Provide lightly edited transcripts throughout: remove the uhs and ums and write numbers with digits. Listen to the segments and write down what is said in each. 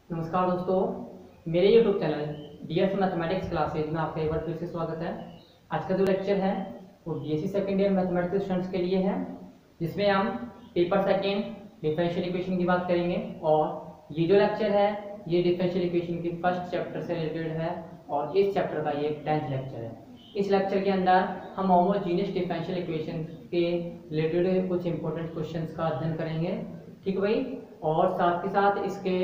नमस्कार दोस्तों, मेरे YouTube channel DS mathematics classes में आपका एक बार फिर से स्वागत है। आज का जो लेक्चर है वो BSc second year mathematics students के लिए है, जिसमें हम पेपर सेकेंड डिफरेंशियल इक्वेशन की बात करेंगे। और ये जो लेक्चर है ये डिफरेंशियल इक्वेशन के फर्स्ट चैप्टर से रिलेटेड है और इस चैप्टर का ये 10th लेक्चर है। इस लेक्चर के अंदर हम होमोजीनियस डिफरेंशियल इक्वेशन के रिलेटेड कुछ इंपॉर्टेंट क्वेश्चंस का अध्ययन करेंगे, ठीक भाई। और साथ ही साथ इसके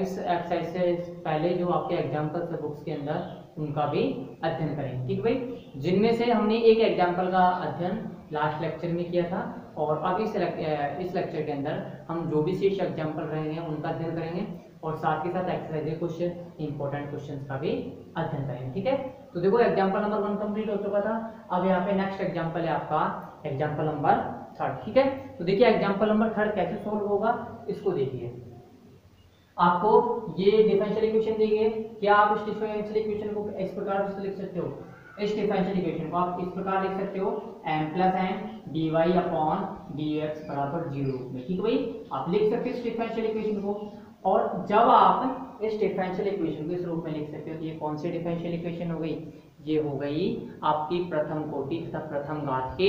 इस एक्सरसाइज से पहले जो आपके एग्जाम्पल्स है बुक्स के अंदर उनका भी अध्ययन करेंगे, ठीक भाई। जिनमें से हमने एक एग्जाम्पल का अध्ययन लास्ट लेक्चर में किया था और अब इस लेक्चर के अंदर हम जो भी शेष एग्जाम्पल रहेंगे उनका अध्ययन करेंगे और साथ ही साथ एक्सरसाइज कुछ इंपॉर्टेंट क्वेश्चंस का भी अध्ययन करेंगे, ठीक है। तो देखो एग्जाम्पल नंबर 1 कंप्लीट हो चुका था। अब यहाँ पे नेक्स्ट एग्जाम्पल है आपका एग्जाम्पल नंबर 3, ठीक है। तो देखिए एग्जाम्पल नंबर 3 कैसे सोल्व होगा, इसको देखिए। आपको ये डिफरेंशियल इक्वेशन दी गई, क्या आप इस डिफरेंशियल इक्वेशन को इस प्रकार से लिख सकते हो? इस डिफरेंशियल इक्वेशन को आप इस प्रकार लिख सकते हो m plus n d y upon d x बराबर 0 में, ठीक है भाई। आप लिख सकते हो इस डिफरेंशियल इक्वेशन को। और जब आप इस डिफरेंशियल इक्वेशन को इस रूप में लिख सकते हो तो ये कौन सी डिफरेंशियल इक्वेशन हो गई? ये हो गई आपकी प्रथम कोटि तथा प्रथम घात के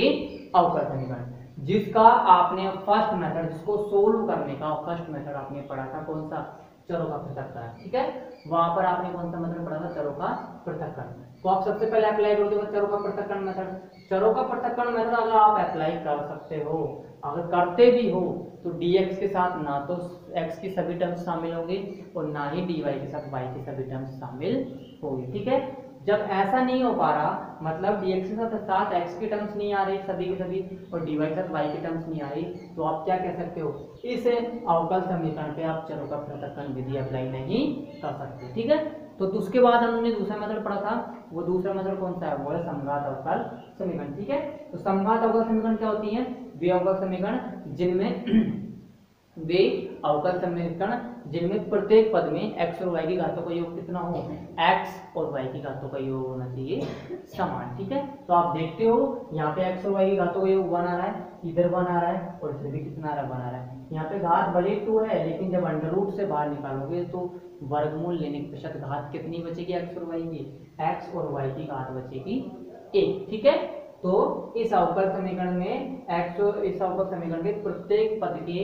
अवकल समीकरण, जिसका आपने फर्स्ट मेथड, जिसको सोल्व करने का फर्स्ट मेथड आपने पढ़ा था, कौन सा? चरों का पृथक्करण, ठीक है। वहां पर आपने कौन सा मेथड पढ़ा था? चरों का पृथक्करण। तो आप सबसे पहले अप्लाई कर दोगे चरों का पृथक्करण मेथड। चरों का पृथक्करण मेथड अगर आप अप्लाई कर सकते हो, अगर करते भी हो, तो dx के साथ ना तो x की सभी टर्म्स शामिल होंगे और ना ही dy के साथ y की सभी टर्म्स शामिल होंगी, ठीक है। जब ऐसा नहीं हो पा रहा, मतलब dx के साथ x की टर्म्स नहीं आ रही सभी के सभी और dy के साथ y की टर्म्स नहीं आ रही, तो आप क्या कह सकते हो? इस अवकल समीकरण पे आप चरों का पृथक्करण विधि अप्लाई नहीं कर सकते, ठीक है। तो उसके बाद हमने दूसरा मेथड पढ़ा था, वो दूसरा मेथड कौन सा है? वो है समघात अवकल समीकरण, ठीक है। तो समघात अवकल समीकरण क्या होती है? वे अवकल समीकरण जिनमें प्रत्येक पद में x और y की घातों का योग कितना हो? x और y की घातों का योग होना चाहिए समान, ठीक है। तो आप देखते हो यहाँ पे x और y की घातों का योग 1 आ रहा है, इधर 1 आ रहा है और इधर भी कितना आ रहा है? 1 आ रहा है। यहाँ पे घात भले 2 है, लेकिन जब अंडर रूट से बाहर निकालोगे तो वर्गमूल लेने के पश्चात घात कितनी बचेगी x और y की? x और y की घात बचेगी 1, ठीक है। तो इस अवकल समीकरण में इस अवकल समीकरण के प्रत्येक पद के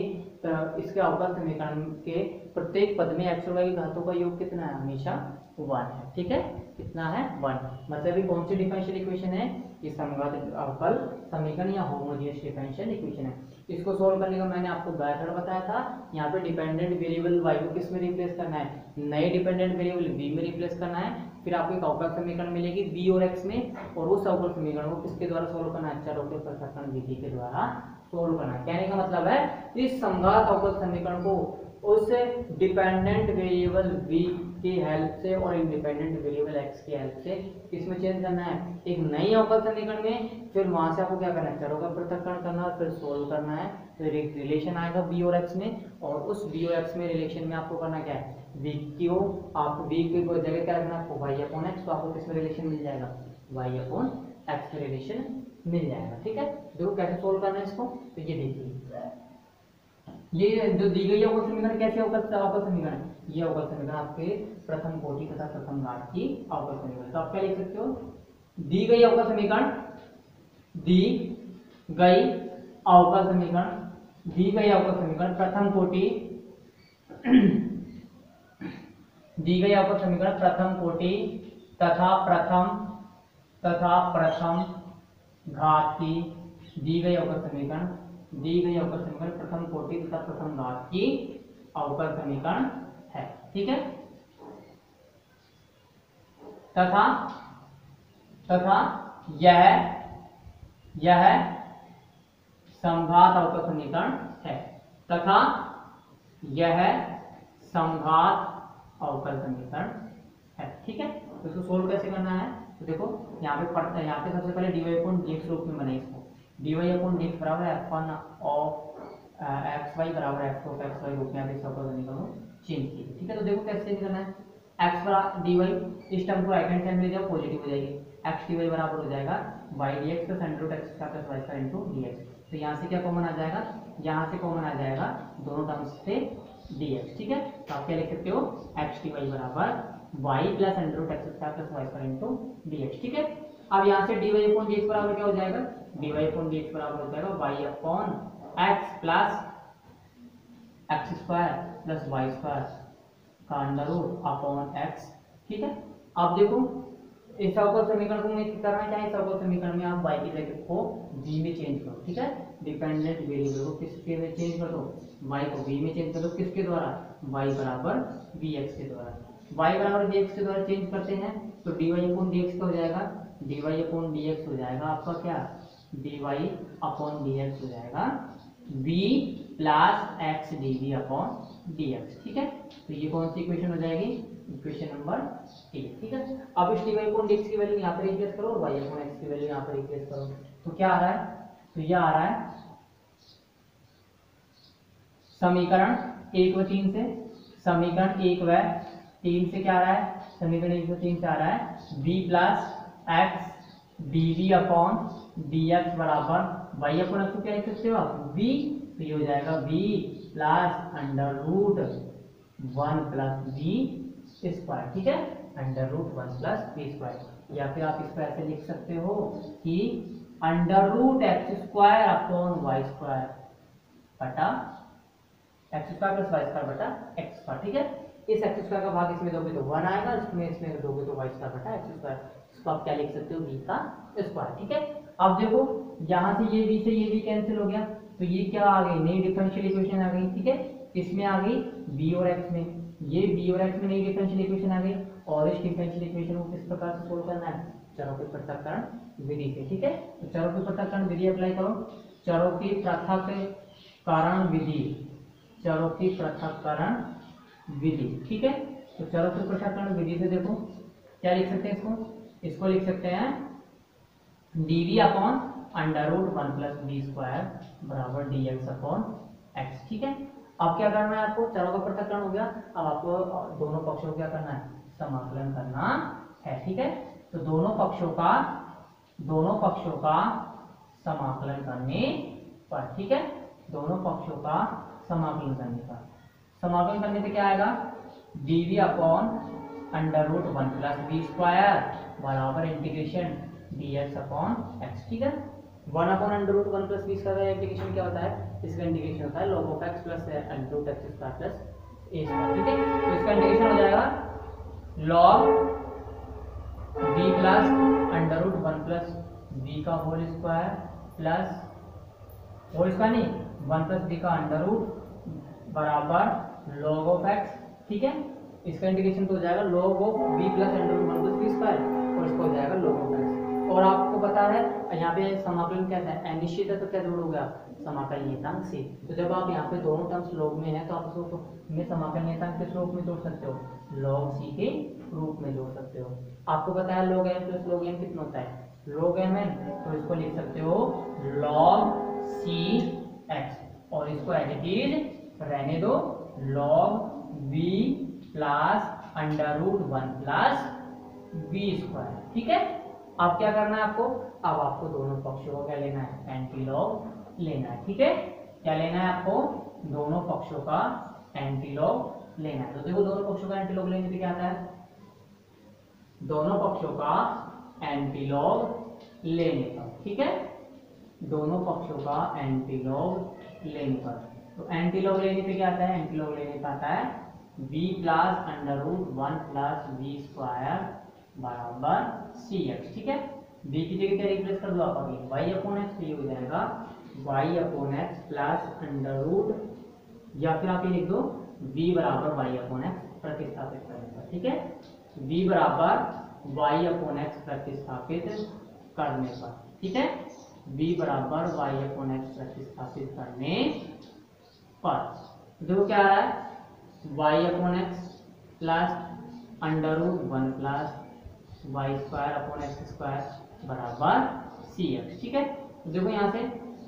इसके अवकल समीकरण के प्रत्येक पद में x और y की घातों का योग कितना है? हमेशा 1 है, ठीक है। कितना है? 1। मतलब ये कौन सी डिफरेंशियल इक्वेशन है? ये समघात अवकल समीकरण या होमोजेनियस डिफरेंशियल इक्वेशन है। इसको सोल्व करने का मैंने आपको मेथड बताया था। यहाँ पे डिपेंडेंट वेरिएबल y को किस में रिप्लेस करना है? नए डिपेंडेंट वेरिएबल v में रिप्लेस करना है। फिर आपको एक अवकल समीकरण मिलेगी v और x में, और उस अवकल समीकरण को किसके द्वारा सोल्व करना है? चरों के पृथक्करण विधि के द्वारा सोल्व करना है। कहने का मतलब है इस समघात अवकल समीकरण को उस डिपेंडेंट वेरिएबल v की हेल्प से और इंडिपेंडेंट वेरिएबल x की हेल्प से किसमें चेंज करना है? एक नई अवकल समीकरण में। फिर वहां से आपको क्या करना है? चरों का पृथक्करण करना है, फिर सोल्व करना है। फिर एक रिलेशन आएगा v और x में, और उस v और x में रिलेशन में आपको करना क्या है? v क्यू, आप v की जगह क्या रखना है आपको? y अपॉन x, तो आपको किसमें रिलेशन मिल जाएगा? y अपॉन x में रिलेशन मिल जाएगा, ठीक है। देखो कैसे सोल्व करना है इसको, तो ये देखिए, ये जो दी गई अवकल समीकरण कैसे अवकल समीकरण? ये अवकल समीकरण आपके प्रथम कोटि तथा प्रथम घात की अवकल समीकरण। तो आप क्या लिख सकते हो? दी गई अवकल समीकरण, दी गई अवकल समीकरण, दी गई अवकल समीकरण प्रथम कोटि दी गई अवकल समीकरण प्रथम कोटि तथा प्रथम घात की दी गई अवकल समीकरण, दी गई अवकल समीकरण प्रथम कोटि तथा प्रथम घात की अवकल समीकरण है, ठीक है। तथा यह समघात अवकल समीकरण है, तथा यह समघात अवकल समीकरण है, ठीक है। तो इसको सोल्व कैसे करना है? तो देखो यहाँ पे पढ़ते हैं, यहाँ पे सबसे पहले dy अपॉन dx रूप में बने इसको। dy अपॉन dx बराबर है f1 ऑफ xy बराबर f ऑफ xy रूप में आप इस अवकल समीकरण को चेंज कीजिए, ठीक है। तो देखो कैसे चेंज करना है? x बराबर dy, इस टर्म को राइट हैंड साइड में ले जाओ, पॉजिटिव हो जाएगी। x dy बराबर हो जाएगा y dx plus under root x square plus y square into dx। तो यहाँ से क्या कॉमन आ जाएगा? यहाँ से कॉमन आ जाएगा, दोनों टर्म्स से dx, ठीक है। तो आप क्या लिख सकते हो, एक्स डी वाई बराबर y plus under root x square plus y square into dx, ठीक है। अब यहाँ से dy अपॉन dx बराबर क्या हो जाएगा, dy अपॉन dx बराबर हो जाएगा y upon x plus x square plus y square का अंडर रूट अपॉन एक्स, ठीक है। अब देखो इस अवकल समीकरण को मैं करना चाहे, इस अवकल समीकरण में आप y की जगह को v में चेंज करो, ठीक है। डिपेंडेंट वेरिएबल को किसके में चेंज कर दो, y को v में चेंज कर दो, किसके द्वारा, y बराबर vx के द्वारा। y बराबर vx के द्वारा चेंज करते हैं तो dy अपॉन dx का हो जाएगा, dy अपॉन dx हो जाएगा आपका क्या, dy अपॉन dx हो जाएगा v plus x D upon dx, ठीक है। तो ये कौन सी इक्वेशन हो जाएगी, इक्वेशन नंबर 3, ठीक है। अब इस dy अपॉन dx की वैल्यू यहाँ पर रिप्लेस करो और y अपॉन x की वैल्यू यहाँ पर रिप्लेस करो, तो क्या आ रहा है, तो ये आ रहा है समीकरण 1 व 3 से, समीकरण 1 व 3 से क्या आ रहा है, समीकरण 1 व 3 से आ रहा है v plus x D upon dx बराबर y अपॉन x को क्या लिख सकते हो आप, v, तो ये हो जाएगा v plus under root 1 plus v square, ठीक है, under root 1 plus v square. या फिर आप इसको ऐसे लिख सकते हो कि under root x square upon y square बटा x square plus y square बटा एक्स स्क्वायर, ठीक है। इस एक्स स्क्वायर का भाग इसमें दोगे तो 1 आएगा, इसमें दोगे तो वाई स्क्वायर बटा एक्स स्क्वायर, इसको आप क्या लिख सकते हो, v का स्क्वायर, ठीक है। अब देखो यहाँ से ये v से ये v कैंसिल हो गया, तो ये क्या आ गई, नई डिफरेंशियल इक्वेशन आ गई, ठीक है। इसमें आ गई b और x में, ये b और x में नई डिफरेंशियल इक्वेशन आ गई, और इस डिफरेंशियल इक्वेशन को किस प्रकार से सोल्व करना है, चरों के पृथक्करण विधि से, ठीक है। तो चरों की पृथक्करण विधि अप्लाई करो, चरों की पृथक्करण विधि, चरों की पृथक्करण विधि, ठीक है। तो चरों की पृथक्करण विधि से देखो क्या लिख सकते हैं, इसको लिख सकते हैं dv upon under root 1 plus b square बराबर dx अपॉन x, ठीक है। अब क्या करना है आपको, चरों का पृथक्करण हो गया, अब आपको दोनों पक्षों को क्या करना है, समाकलन करना है, ठीक है। तो दोनों पक्षों का समाकलन करने पर, ठीक है, दोनों पक्षों का समाकलन करने पर, समाकलन करने पे क्या आएगा, dv upon under root 1 plus b square बराबर इंटीग्रेशन dx अपॉन x, ठीक है। 1 upon under root 1 plus b square का इंटीग्रेशन क्या होता है, इसका इंटीग्रेशन होता है log of x plus under root x square plus a square, ठीक है। तो इसका इंटीग्रेशन हो जाएगा log b plus under root 1 plus b का whole square plus whole square नहीं 1 प्लस b का अंडर रूट बराबर log ऑफ x, ठीक है। इसका इंटीग्रेशन तो हो जाएगा log of b plus under root 1 plus b square, और इसका हो जाएगा log ऑफ x। और आपको पता है यहाँ पे समाकलन क्या है, अनिश्चित है तो क्या जोड़ोगे आप, समाकल नियतांक से। तो जब आप यहाँ पे दोनों टर्म्स log में है तो आप उसको में समाकल नियतांक किस रूप में जोड़ सकते हो, log c के रूप में जोड़ सकते हो। आपको पता है log m plus log n कितना होता है, log mn, तो इसको लिख सकते हो log c x, और इसको एज इट इज रहने दो log v plus under root 1 plus v square, ठीक है। अब क्या करना है आपको, अब आपको दोनों पक्षों को क्या लेना है, एंटीलॉग लेना है, ठीक है। क्या लेना है आपको, दोनों पक्षों का एंटीलॉग लेना है। तो देखो दोनों पक्षों का एंटीलॉग लेने पे क्या आता है, दोनों पक्षों का एंटीलॉग लेने पर, ठीक है, दोनों पक्षों का एंटीलॉग लेने पर। तो एंटीलॉग लेने पे क्या आता है, एंटीलॉग लेने पे आता है v plus under root 1 plus v square बराबर cx, ठीक है। v की जगह क्या रिप्लेस कर दो आप, अभी y अपॉन x, ये हो जाएगा y upon x plus under root, या फिर आप ये लिख दो v बराबर y अपॉन x प्रतिस्थापित करने पर, ठीक है, v बराबर y अपॉन x प्रतिस्थापित करने पर, ठीक है, v बराबर y अपॉन x प्रतिस्थापित करने पर देखो क्या आ रहा है, y upon x plus under root 1 plus y square upon x square बराबर cx, ठीक है। तो देखो यहाँ से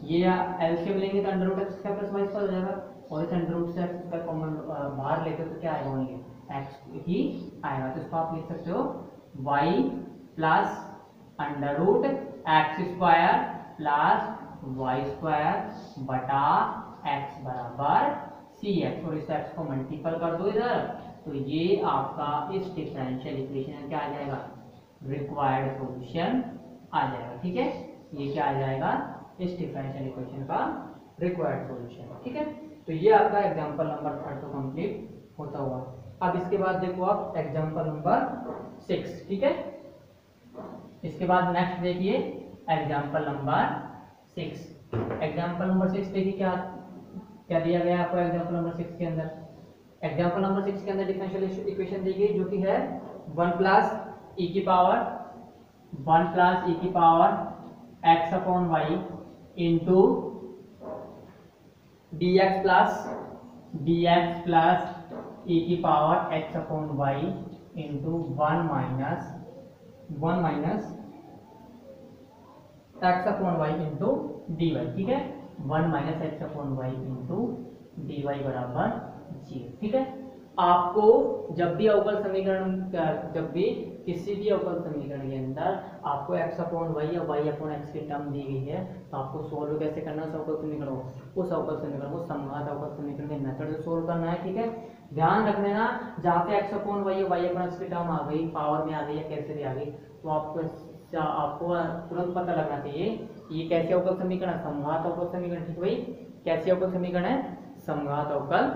ये एलसीएम लेंगे तो under root x square plus y square हो जाएगा, और इस अंडर रूट से एक्स स्क्वायर कॉमन बाहर लेते हो तो क्या आएगा, ओनली एक्स ही आएगा। तो इसको आप लिख सकते हो y plus under root x square plus y square बटा एक्स बराबर सी एक्स और इस एक्स को मल्टीपल कर दो इधर, तो ये आपका इस डिफरेंशियल इक्वेशन क्या आ जाएगा, रिक्वायर्ड सॉल्यूशन आ जाएगा। ठीक है, ये क्या आ जाएगा, इस डिफरेंशियल इक्वेशन का रिक्वायर्ड सॉल्यूशन। ठीक है, तो ये आपका एग्जांपल नंबर 3 तो कंप्लीट होता हुआ। अब इसके बाद देखो आप एग्जांपल नंबर 6। ठीक है, इसके बाद नेक्स्ट देखिए एग्जांपल नंबर 6। एग्जांपल नंबर 6 देखिए क्या क्या दिया गया आपको एग्जांपल नंबर 6 के अंदर। एग्जांपल नंबर 6 के अंदर डिफरेंशियल इक्वेशन दी गई जो कि है 1 प्लस ई की power x upon y into dx plus e की power x upon y into 1 minus x upon y into d y. ठीक है, 1 minus x upon y into d y बराबर 0। ठीक है, आपको जब भी अवकल समीकरण जब भी किसी भी अवकल समीकरण के अंदर आपको x अपॉन वाई या y अपॉन एक्स की टर्म दी गई है तो आपको सोल्व कैसे करना है उस अवकल समीकरण को, उस अवकल समीकरण को समघात अवकल समीकरण के मेथड से सोल्व करना है। ठीक है, ध्यान रखने ना, जहाँ पे x अपॉन वाई या y अपॉन एक्स की टर्म आ गई, पावर में आ गई या कैसे भी आ गई, तो आपको तुरंत पता लगना चाहिए ये कैसे अवकल समीकरण है, समघात अवकल समीकरण। ठीक भाई, कैसे अवकल समीकरण है, समघात अवकल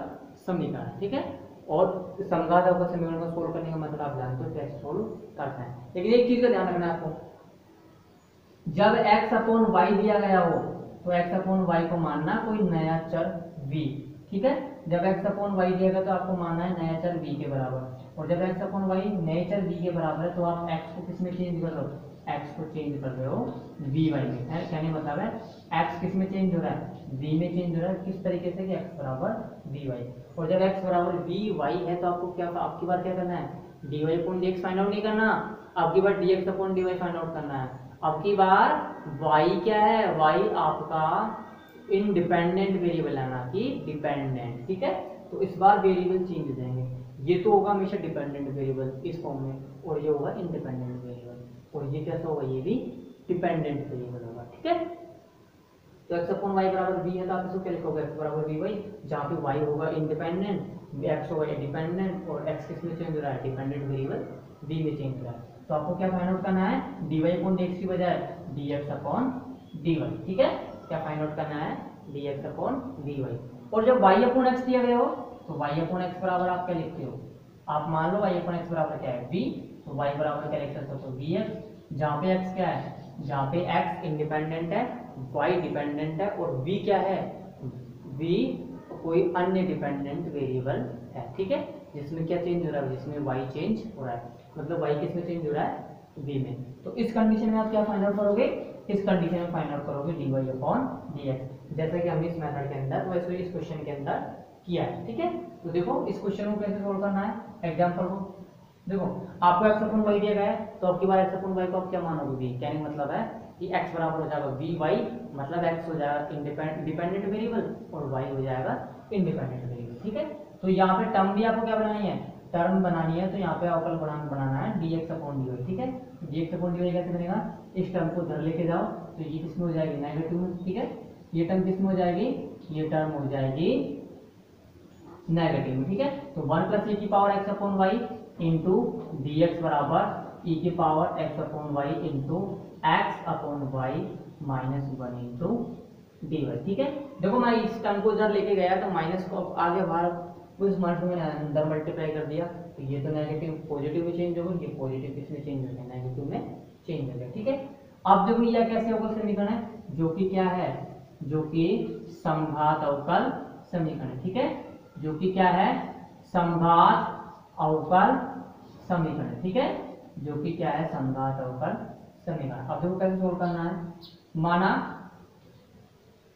समीकरण। ठीक है, और समघात अवकल समीकरण को सोल्व करने का मतलब आप जानते हो कैसे सोल्व करते हैं। लेकिन एक चीज का ध्यान रखना है आपको, जब x अपॉन वाई दिया गया हो तो x अपॉन वाई को मानना कोई नया चर v। ठीक है, जब x अपॉन वाई दिया गया तो आपको मानना है नया चर v के बराबर, और जब x अपॉन वाई नए चर v के बराबर है तो आप x को किस में चेंज कर रहे हो, x को चेंज कर रहे हो vy में। है कहने मतलब है x किस में चेंज हो रहा है, v में चेंज हो रहा है। किस तरीके से कि x बराबर vy, और जब x बराबर vy है तो आपको क्या, आपकी बार क्या करना है, dy upon dx find out नहीं करना, आपकी बार dx upon dy find out करना है। आपकी बार y क्या है, y आपका इंडिपेंडेंट वेरिएबल है ना कि डिपेंडेंट। ठीक है, तो इस बार वेरिएबल चेंज हो जाएंगे, ये तो होगा हमेशा डिपेंडेंट वेरिएबल इस फॉर्म में, और ये होगा इंडिपेंडेंट वेरिएबल, और ये कैसा होगा, ये भी डिपेंडेंट वेरिएबल होगा। ठीक है, तो x अपॉन वाई बराबर v है तो आप इसको क्या लिखोगे, x बराबर वी वाई, जहाँ पे y होगा इंडिपेंडेंट, x होगा डिपेंडेंट, और x किस में चेंज हो रहा है, डिपेंडेंट वेरिएबल v में चेंज हो रहा है। तो आपको क्या फाइंड आउट करना है, dy अपॉन dx की बजाय dx अपॉन dy। ठीक है, क्या फाइंड आउट करना है, dx अपॉन dy। और जब y अपॉन x दिया गया हो तो y अपॉन x बराबर आप क्या लिखते हो, आप मान लो y अपॉन x बराबर क्या है v, तो y बराबर क्या लिख सकते हो, तो vx, जहाँ पे x क्या है, जहाँ पे x इंडिपेंडेंट है, y डिपेंडेंट है, और v क्या है, v कोई अन्य डिपेंडेंट वेरिएबल है। ठीक है, जिसमें क्या चेंज हो रहा है, जिसमें y चेंज हो रहा है, मतलब y किस में चेंज हो रहा है, v में। तो इस कंडीशन में आप क्या फाइंड आउट करोगे, इस कंडीशन में फाइंड आउट करोगे dy अपॉन dx, जैसा कि हमने इस मेथड के अंदर वैसे इस क्वेश्चन के अंदर किया है। ठीक है, तो देखो इस क्वेश्चन को कैसे सोल्व करना है, एग्जांपल को देखो, आपको x अपॉन y दिया गया है तो आपकी बार x अपॉन y को आप क्या मानोगे, v, कहने का मतलब है कि x बराबर हो जाएगा vy, मतलब x हो जाएगा डिपेंडेंट वेरिएबल और y हो जाएगा इंडिपेंडेंट वेरिएबल। ठीक है, तो यहाँ पे टर्म भी आपको क्या बनानी है, टर्म बनानी है, तो यहाँ पे अवकल बनाना है dx अपॉन dy। ठीक है, dx अपॉन dy कैसे बनेगा, इस टर्म को उधर लेके जाओ तो ये किसमें हो जाएगी, नेगेटिव में। ठीक है, ये टर्म किसमें हो जाएगी, ये टर्म हो जाएगी नेगेटिव में। ठीक है, तो 1 प्लस e की power x upon y into d x बराबर e की power x upon y into x upon y minus 1 into d y. ठीक है, देखो मैं इस टर्म को इधर लेके गया तो माइनस को आगे बाहर उस मार्क्स में अंदर मल्टीप्लाई कर दिया, तो ये तो नेगेटिव पॉजिटिव में चेंज होगा, ये पॉजिटिव किसमें चेंज हो गया, नेगेटिव में चेंज हो गया। ठीक है, अब देखो यह कैसे अवकल समीकरण है, जो कि क्या है, जो कि समघात अवकल समीकरण है। ठीक है, जो कि क्या है, समघात अवकल समीकरण। ठीक है, जो कि क्या है, समघात अवकल समीकरण। अब देखो कैसे सोल्व करना है,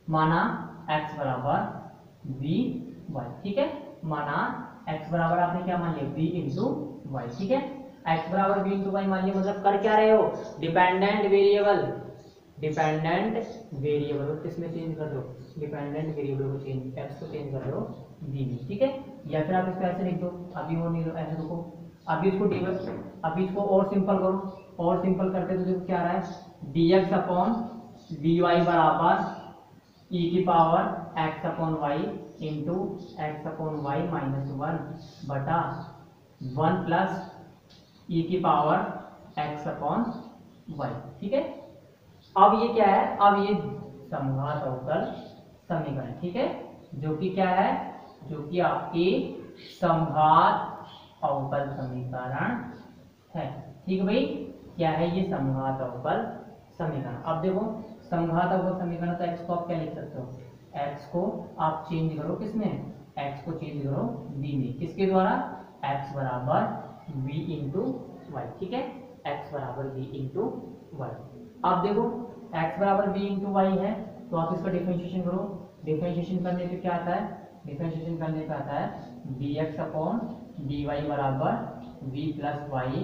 माना x बराबर v y। ठीक है, माना x बराबर आपने क्या मान लिया, v इंटू वाई। ठीक है, x बराबर v इंटू वाई मान लिया, मतलब कर क्या रहे हो, डिपेंडेंट वेरिएबल, डिपेंडेंट वेरिएबल किसमें चेंज कर दो, डिपेंडेंट वेरिएबल को चेंज, x को चेंज कर रहे हो v में। ठीक है, या फिर आप इसको ऐसे लिख दो, अभी और नहीं लो, ऐसे रुको, अभी इसको अभी इसको और सिंपल करो, और सिंपल करते तो देखो क्या आ रहा है, dx अपॉन dy बराबर e की power x upon y into x upon y minus 1 बटा 1 प्लस ई की पावर एक्स अपॉन वाई। ठीक है, अब ये क्या है, अब ये समघात अवकल समीकरण, ठीक है, जो कि क्या है, जो कि आपकी समघात अवकल समीकरण है। ठीक है भाई, क्या है ये समघात अवकल समीकरण। अब देखो समघात अवकल समीकरण, तो एक्स को आप क्या लिख सकते हो, एक्स को आप चेंज करो किसमें, एक्स को चेंज करो v में, किसके द्वारा, x बराबर v इंटू वाई। ठीक है, x बराबर v इंटू वाई। अब देखो x बराबर v इंटू वाई है, तो आप इसका डिफरेंशिएशन करो। डिफरेंशिएशन करने पे क्या आता है, डिफरेंशिएशन करने पे आता है dx अपॉन dy बराबर v plus y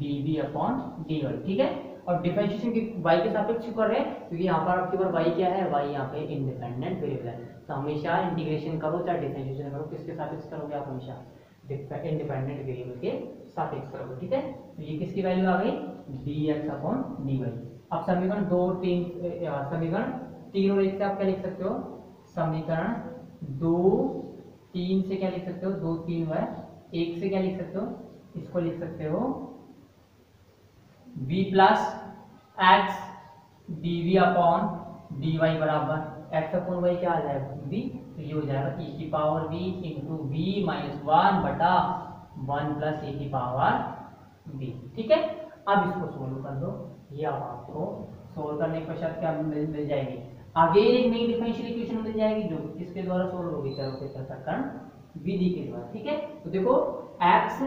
dv upon dy। ठीक है, और डिफरेंशिएशन की y के सापेक्ष क्यों कर रहे हैं, क्योंकि यहाँ पर आपके पास y क्या है, y यहाँ पे इंडिपेंडेंट वेरिएबल है। तो हमेशा इंटीग्रेशन करो चाहे डिफरेंशिएशन करो, किसके सापेक्ष करोगे आप, हमेशा इंडिपेंडेंट वेरिएबल के सापेक्ष करोगे। ठीक है, तो ये किसकी वैल्यू आ गई, dx अपॉन dy। अब समीकरण 2 3 समीकरण 3 और 1 से आप क्या लिख सकते हो, समीकरण 2 3 से क्या लिख सकते हो, 2 3 है, 1 से क्या लिख सकते हो, इसको लिख सकते हो v plus x dv upon dy बराबर एक्स अपॉन वाई क्या आ जाएगा v, तो ये हो जाएगा e की power v into v minus 1 बटा 1 प्लस e की पावर v। ठीक है, अब इसको सोल्व कर दो, ये अब आपको सोल्व करने के पश्चात क्या मिल जाएगी, आगे एक नई डिफरेंशियल इक्वेशन मिल जाएगी, जो किसके द्वारा सोल्व होगी, चलो के पृथक्करण विधि के द्वारा। ठीक है, तो देखो x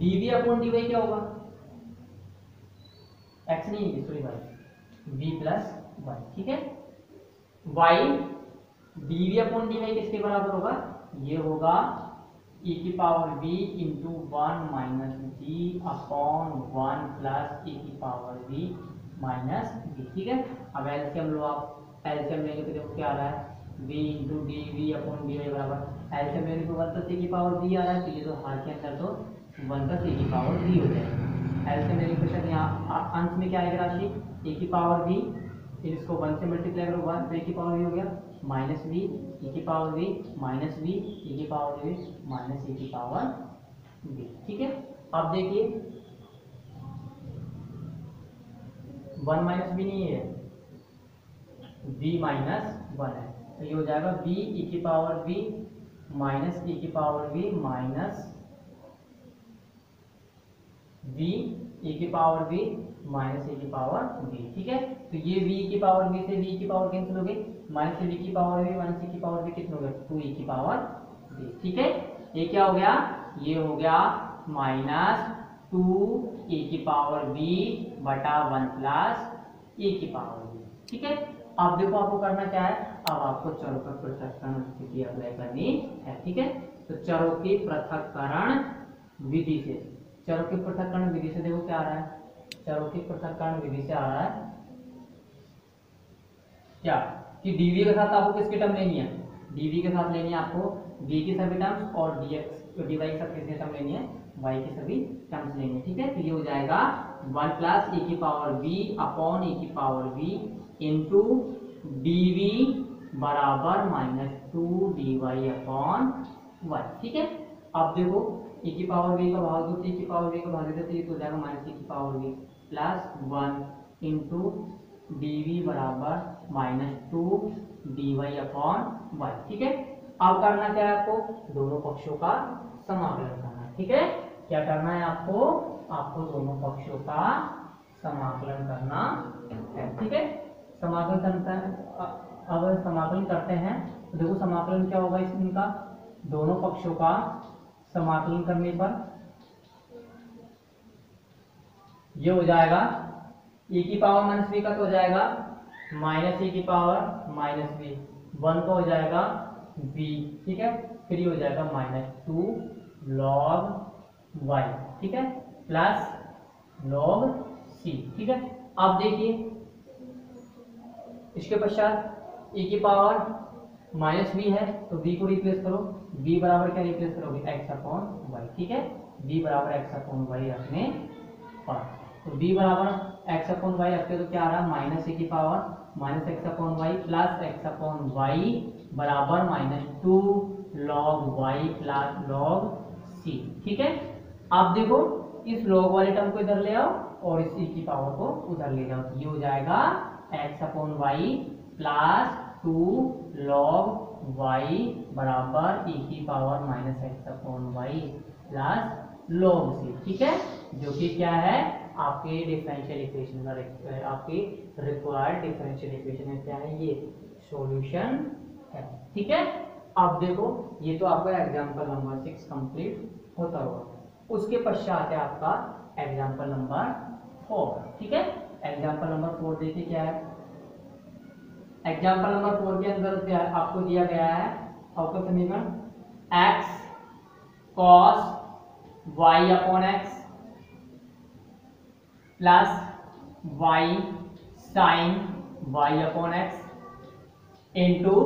dv अपॉन dy क्या होगा, x नहीं है sorry y, v plus y। ठीक है, y dv अपॉन dy किसके बराबर होगा, ये होगा e की power v into 1 minus d upon 1 plus e की पावर v माइनस v। ठीक है, अब एलसीएम लो, आप एलसीएम लेंगे तो देखो क्या आ रहा है, v into d v upon d y बराबर एलसीएम लेने पे 1 प्लस e की पावर v आ रहा है, तो ये तो हाथ के अंदर तो 1 प्लस e की पावर v हो जाएगा। एलसीएम लेने के पश्चात यहाँ अंश में क्या आएगा राशि, e की पावर v, फिर इसको 1 से मल्टीप्लाई करो 1, तो e की पावर v हो गया माइनस v, e की power v minus v, e की पावर v माइनस e की पावर v। ठीक है, अब देखिए 1 माइनस v नहीं है, v माइनस 1 है, तो ये हो जाएगा v e की पावर v माइनस e की power v minus v e की पावर v माइनस e की पावर v। ठीक है, तो ये v की पावर v से v की पावर कैंसिल हो गई, माइनस v की पावर v माइनस e की पावर v कितना हो गया, 2e की पावर v। ठीक है, ये क्या हो गया, ये हो गया माइनस 2e की पावर v बटा 1 प्लस e की पावर v। ठीक है, अब देखो आपको करना क्या है, अब आपको चरों का पृथक्करण स्थिति अप्लाई करनी है। ठीक है, तो चरों की पृथक्करण विधि से, चरों की पृथक्करण विधि से देखो क्या आ रहा है, चरों की पृथक्करण विधि से आ रहा है क्या, कि dv के साथ आपको किसकी टर्म लेनी है, dv के साथ लेनी है आपको v की सभी टर्म्स, और dx dy के साथ किसकी टर्म लेनी है, y की सभी टर्म्स लेनी है। ठीक है, तो ये हो जाएगा 1 प्लस e की पावर v अपॉन e की पावर v इंटू dv बराबर माइनस 2 dy अपॉन y। ठीक है, अब देखो e की पावर v का भाग दो, e की पावर v का भाग देते ये तो हो जाएगा माइनस e की power v plus 1 into dv बराबर माइनस 2 dy अपॉन y। ठीक है, अब करना क्या है आपको, दोनों पक्षों का समाकलन करना है। ठीक है, क्या करना है आपको, आपको दोनों पक्षों का समाकलन करना है। ठीक है, समाकलन करता है, अब समाकलन करते हैं तो देखो समाकलन क्या होगा इनका, दोनों पक्षों का समाकलन करने पर ये हो जाएगा e की पावर माइनस v का तो हो जाएगा माइनस e की पावर माइनस v, 1 का हो जाएगा v। ठीक है, फिर ये हो जाएगा माइनस 2 log y। ठीक है, प्लस log c। ठीक है, अब देखिए इसके पश्चात e की पावर माइनस v है, तो v को रिप्लेस करो, v बराबर क्या रिप्लेस करोगे, x अपॉन y। ठीक है, v बराबर x अपॉन y रखने पर तो b बराबर एक्स अपॉन वाई रखते तो क्या आ रहा है माइनस ए की power minus x upon y plus x upon y बराबर -2 log y plus log c. ठीक है, आप देखो इस log वाले टर्म को इधर ले आओ और इस e की पावर को उधर ले जाओ, तो ये हो जाएगा x upon y plus 2 log y बराबर e की power minus x upon y plus log c. ठीक है, जो कि क्या है आपके डिफरेंशियल इक्वेशन का आपकी रिक्वायर्ड डिफरेंशियल इक्वेशन है, क्या है ये सॉल्यूशन है। ठीक है, अब देखो ये तो आपका एग्जांपल नंबर 6 कंप्लीट होता हुआ। उसके पश्चात है आपका एग्जांपल नंबर 4। ठीक है, एग्जांपल नंबर 4 देखिए क्या है। एग्जांपल नंबर 4 के अंदर आपको दिया गया है आपका समीकरण x cos y upon x plus y sin y upon x into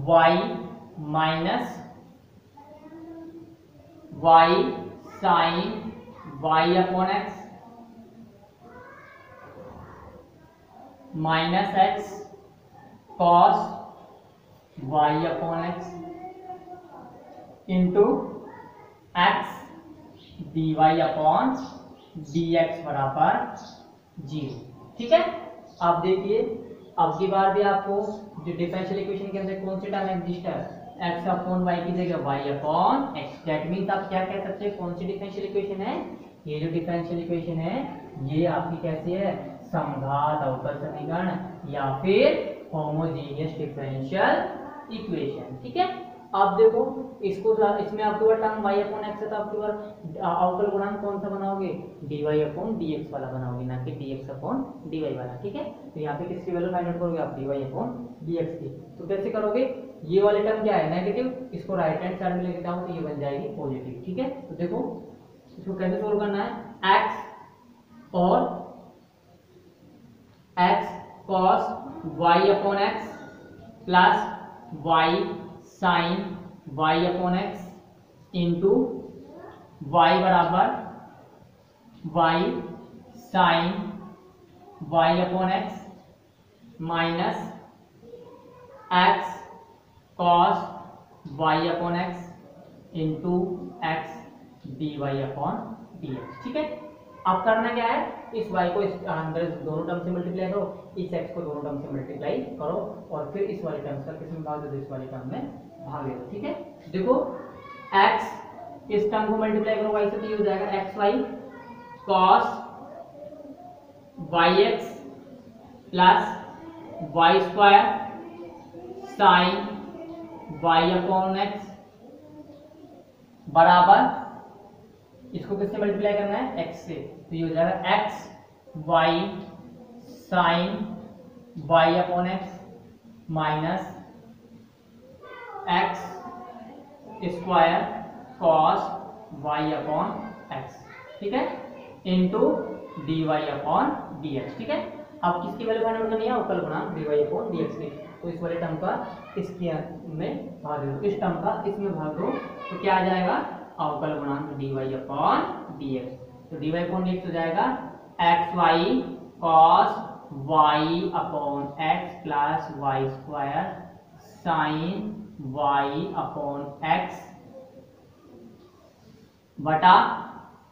y minus y sin y upon x minus x cos y upon x into x d y upon d x बराबर 0। ठीक है, अब देखिए अब की बार भी आपको जो डिफरेंशियल इक्वेशन के अंदर कौन सी टर्म एग्जिस्ट है एक्स अपॉन वाई की जगह y upon x. That means आप क्या कह सकते हैं कौन सी डिफरेंशियल इक्वेशन है, ये जो डिफरेंशियल इक्वेशन है ये आपकी कैसी है समघात अवकल समीकरण या फिर होमोजेनियस डिफरेंशियल इक्वेशन। ठीक है, आप देखो इसको इसमें आपके पास टर्म y अपॉन एक्स है तो आपके पास अवकल गुणांक कौन सा बनाओगे dy अपॉन dx वाला बनाओगे, ना कि dx अपॉन dy वाला। ठीक है, तो यहाँ पे किसकी वैल्यू फाइंड आउट करोगे आप dy अपॉन dx की। तो कैसे करोगे, ये वाले टर्म क्या है नेगेटिव, इसको राइट हैंड साइड में लेके जाओ तो ये बन जाएगी पॉजिटिव। ठीक है, तो देखो इसको कैसे सोल्व करना है x और x cos y upon x plus y sin y upon x into y बराबर y sin y upon x minus x cos y upon x into x dy upon dx। ठीक है, अब करना क्या है इस y को इस अंदर दोनों टर्म से मल्टीप्लाई करो, इस x को दोनों टर्म से मल्टीप्लाई करो और फिर इस वाले टर्म का किस में भाग दो इस वाले टर्म में भाग दो। ठीक है, देखो x इस टर्म को मल्टीप्लाई करो y से तो ये हो जाएगा xy cos yx plus y square sin y upon x बराबर इसको किससे मल्टीप्लाई करना है x से, तो ये हो जाएगा x y sin y upon x minus x square cos y upon x. ठीक है, इंटू dy अपॉन dx। ठीक है, अब किसकी वैल्यू फाइंड आउट करनी है अवकल गुणांक dy अपॉन dx की, तो इस वाले टर्म का इसके में भाग दो, इस टर्म का इसमें भाग दो तो क्या आ जाएगा अवकल गुणांक dy अपॉन dx। तो dy अपॉन dx हो जाएगा xy cos y upon x plus y square sin y upon x बटा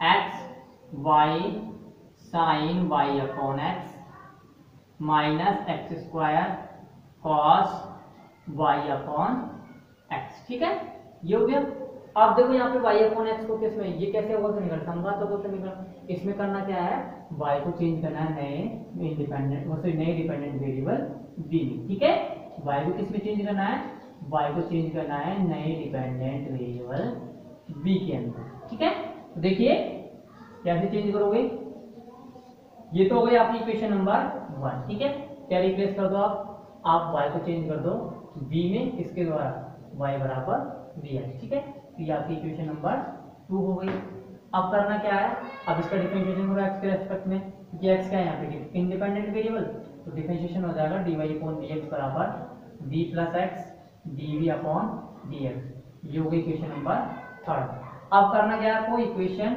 x y sin y upon x minus x square cos y upon x। ठीक है, ये हो गया। अब देखो यहाँ पे y अपॉन x को किस में ये कैसे होगा समीकरण समघात होगा समीकरण, इसमें करना क्या है y को चेंज करना है नए इंडिपेंडेंट नए डिपेंडेंट वेरिएबल v में। ठीक है, y को किस में चेंज करना है y को चेंज करना है नए डिपेंडेंट वेरिएबल v के अंदर। ठीक है, तो देखिए कैसे चेंज करोगे, ये तो हो गई आपकी इक्वेशन नंबर 1। ठीक है, क्या रिप्लेस कर दो आप y को चेंज कर दो v में, इसके द्वारा y बराबर vx। ठीक है, तो ये आपकी इक्वेशन नंबर 2 हो गई। अब करना क्या है, अब इसका डिफरेंशिएशन होगा x के रेस्पेक्ट में, क्योंकि x क्या है यहाँ पे इंडिपेंडेंट वेरिएबल, तो डिफरेंशिएशन हो जाएगा dy अपॉन dx बराबर v plus x dv upon dx। ये हो गई इक्वेशन नंबर 3। अब करना क्या है आपको, इक्वेशन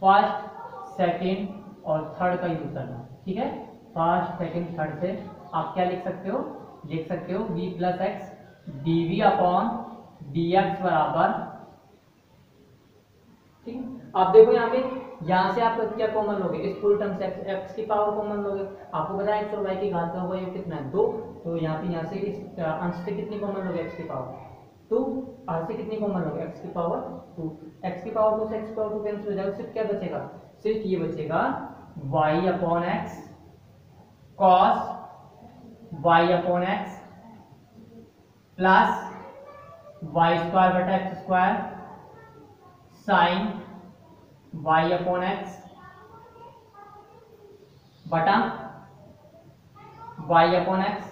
फर्स्ट सेकंड और थर्ड का यूज करना, ठीक है। फर्स्ट सेकंड थर्ड से आप क्या लिख सकते हो, v plus x dv upon dx बराबर, ठीक है। आप देखो यहाँ से आप क्या कॉमन लोगे, इस फुल टर्म से x की पावर कॉमन लोगे। आपको पता है x और y की घात का होगा ये कितना है, 2। तो यहाँ से इस अंश से कितनी कॉमन लोगे, x की पावर 2, r से कितनी कॉमन लोगे, x की पावर 2। x की पावर 2 से x की पावर 2 कैंसिल हो जाएगा, सिर्फ क्या बचेगा, सिर्फ ये बचेगा y upon x cos y upon x plus y square बटा x square sine y upon x बटा y upon x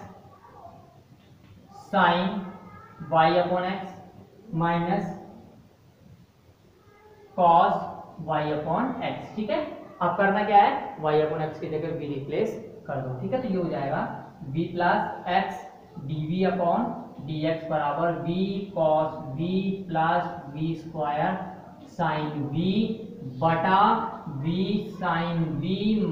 sine y upon x minus cos y upon x, ठीक है। अब करना क्या है, y अपॉन एक्स की जगह v रिप्लेस कर दो, ठीक है। तो ये हो जाएगा v plus x dv upon dx बराबर v cos v plus v square sine v बटा v sine v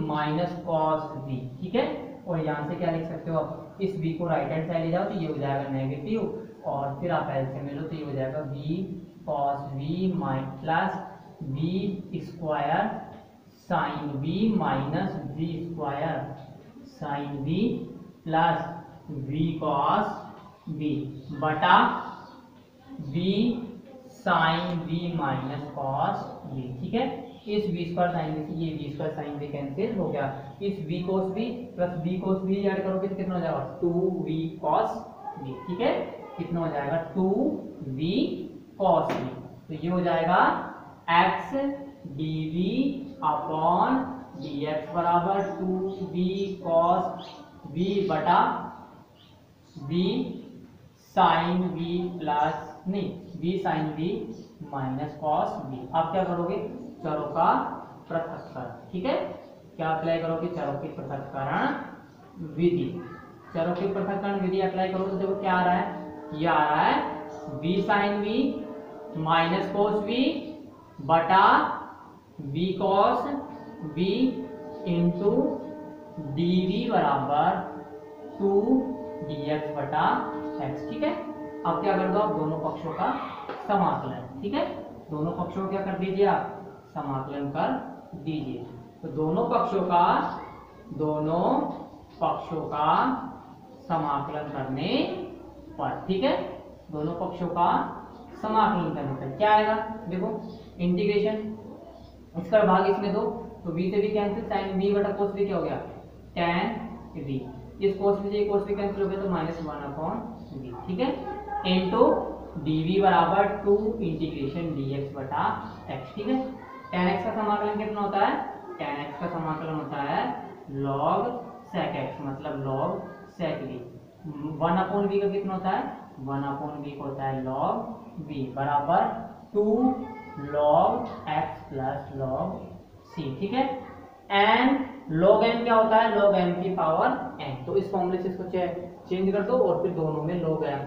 minus cos v, ठीक है। और यहाँ से क्या लिख सकते हो आप, इस v को राइट हैंड साइड ले जाओ तो ये हो जाएगा नेगेटिव, और फिर आप एलसीएम ले लो तो ये हो जाएगा v cos v plus v square sine v minus v square sine v plus v cos v बटा v sine v minus cos v, ठीक है। इस v स्क्वायर साइन v से ये v square sine v cancel हो गया, इस v cos v plus v cos v add करोगे तो कितना हो जाएगा, 2v cos v, ठीक है। कितना हो जाएगा, 2v cos v। तो ये हो जाएगा x dv अपॉन dx बराबर 2v cos v बटा v साइन v प्लस नहीं v sine v minus cos v। आप क्या करोगे, चरों का पृथक्करण, ठीक है। क्या अप्लाई करोगे, चरों की पृथक्करण विधि। चरों की पृथक्करण विधि अप्लाई करो तो देखो क्या आ रहा है, ये आ रहा है v sine v minus cos v बटा v cos v into dv बराबर 2 dx बटा x, ठीक है। अब क्या कर दो, आप दोनों पक्षों का समाकलन, ठीक है। दोनों पक्षों को क्या कर दीजिए, आप समाकलन कर दीजिए। तो दोनों पक्षों का समाकलन करने पर, ठीक है। दोनों पक्षों का समाकलन करने पर क्या आएगा, देखो इंटीग्रेशन, इसका भाग इसमें दो तो v से भी कैंसिल, साइन v बटा cos v क्या हो गया, tan v। इस cos v से cos v कैंसिल हो गया तो माइनस 1 अपॉन v, ठीक है। इनटू dv बराबर 2 इंटीग्रेशन dx बटा x, ठीक है। tan x का समाकलन कितना होता है, tan x का समाकलन होता है log sec x, मतलब log sec v। 1 upon v का कितना होता है, 1 अपॉन v का होता है log v बराबर 2 log x plus log c, ठीक है। n log n क्या होता है, log m की पावर n। तो इस फॉर्मूले से इसको चेंज कर दो और फिर दोनों में log m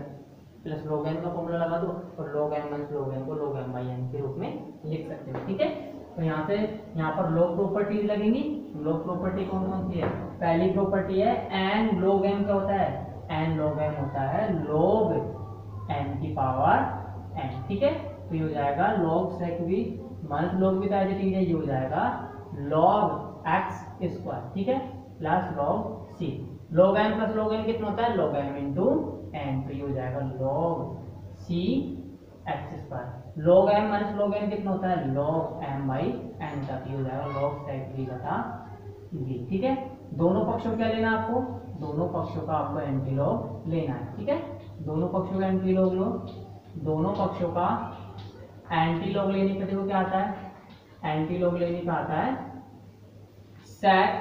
plus log n का फॉर्मूला लगा दो और log m minus log n को log m बाई n के रूप में लिख सकते हो, ठीक है। तो यहाँ पर log प्रॉपर्टीज लगेंगी। log प्रॉपर्टी कौन कौन सी है, पहली प्रॉपर्टी है n log m क्या होता है, n log m होता है log m की पावर n, ठीक है। तो ये हो जाएगा log sec v minus log v, ये हो जाएगा log x स्क्वायर, ठीक है, plus log c। log m plus log n कितना होता है, log m इंटू n। तो ये हो जाएगा log c x square. log m minus log n कितना होता है, log m बाई n तक। ये हो जाएगा log sec v बटा v, ठीक है। दोनों पक्षों क्या लेना आपको, दोनों पक्षों का आपको एंटीलॉग लेना है, ठीक है। दोनों पक्षों का एंटीलॉग लो। दोनों पक्षों का एंटीलॉग लेने का देखो क्या आता है, एंटीलॉग लेने का आता है sec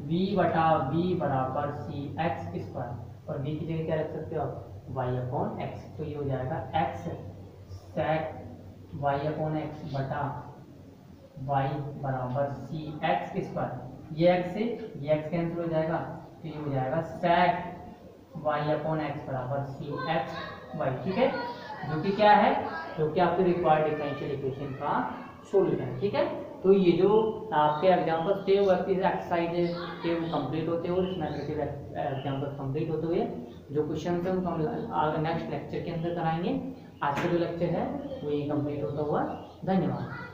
v बटा v बराबर c x स्क्वायर, और v की जगह क्या रख सकते हो आप, y अपॉन x। तो ये हो जाएगा x sec y upon x बटा y बराबर c x स्क्वायर। ये x से ये x कैंसिल हो जाएगा तो ये हो जाएगा sec y अपॉन x बराबर c x y, ठीक है। जो कि क्या है, जो कि आपके रिक्वायर्ड डिफरेंशियल इक्वेशन का सॉल्यूशन। ठीक है, तो ये जो आपके एग्जांपल्स थे वो एक्सरसाइज के वो कंप्लीट होते हुए, इस मेथड के एग्जांपल्स कंप्लीट होते हुए जो क्वेश्चन थे वो हम नेक्स्ट लेक्चर के अंदर कराएंगे। आज का जो लेक्चर है वो ये कंप्लीट होता हुआ। धन्यवाद।